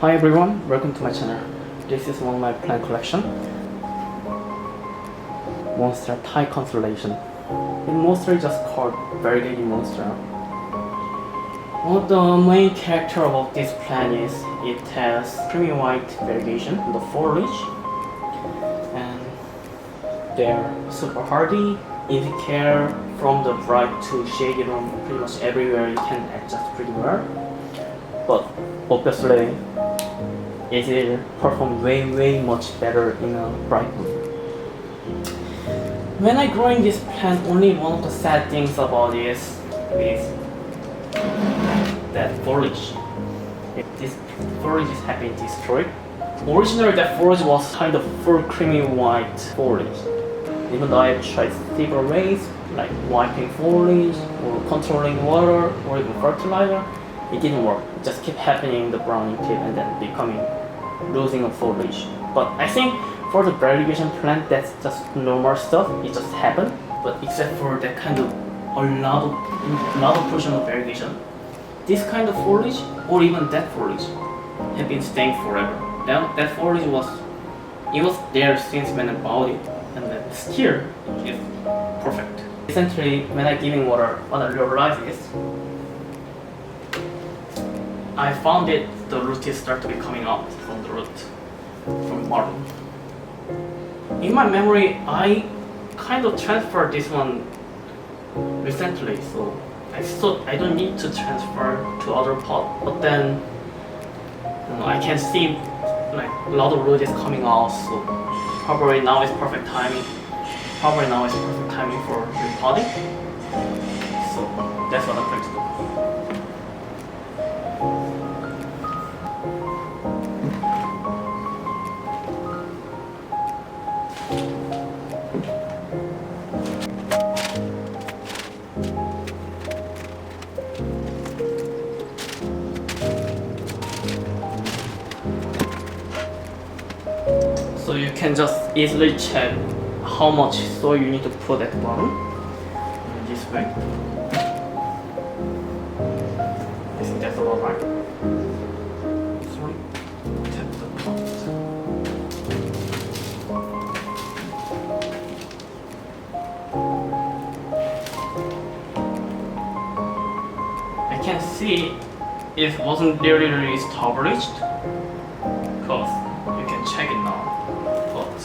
Hi everyone, welcome to my channel. This is one of my plant collection. Monstera Thai Constellation. In Monstera is just called variegated Monstera. One of the main character of this plant is it has creamy white variegation in the foliage, and they're super hardy, easy care. From the bright to shady room, pretty much everywhere you can adjust pretty well. But obviously it will perform way much better in a bright room. When I growing this plant, only one of the sad things about this is that foliage. This foliage is having destroyed. Originally that foliage was kind of full creamy white foliage. Even though I tried several ways like wiping foliage or controlling water or even fertilizer, it didn't work. It just kept happening in the browning tip and then becoming losing of foliage. But I think for the variegation plant, that's just normal stuff. It just happened. But except for that kind of another portion of variegation, this kind of foliage or even that foliage have been staying forever. Now that foliage was there since when I bought it, and then still it's perfect. Recently, when I giving water, what I realized is I found it, the root is start to be coming out from the root, from bottom. In my memory, I kind of transferred this one recently, so I thought I don't need to transfer to other pot. But then I can see like a lot of root is coming out, so probably now is perfect timing. Probably now is perfect timing for repotting. So that's what I'm going to do. So you can just easily check how much soil you need to put at the bottom in this way. I think that's about right. Sorry, tap the pot. I can see it wasn't really established, because you can check it now. But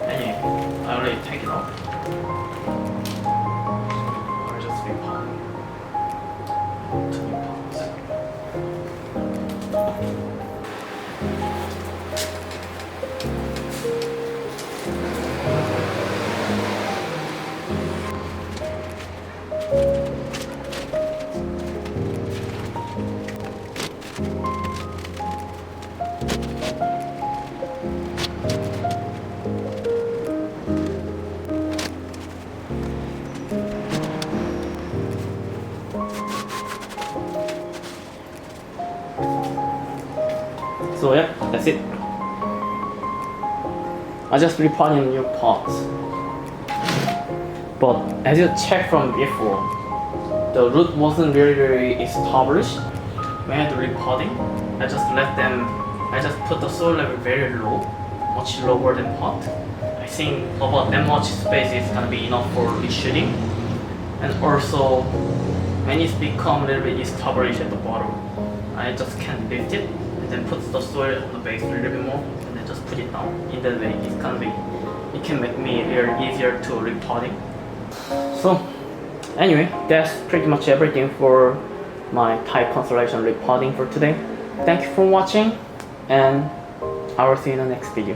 anyway, I already take it off. I'll just repot. 2 pots. So yeah, that's it. I just repotted new pots. But as you checked from before, the root wasn't very established. When I do repotting, I just put the soil level very low, much lower than pot. I think about that much space is gonna be enough for reshooting. And also, when it's become a little bit established at the bottom, I just can lift it and then put the soil on the base a little bit more and then just put it down. In that way, it can make me very easier to repotting. So anyway, that's pretty much everything for my Thai Constellation repotting for today. Thank you for watching, and I will see you in the next video.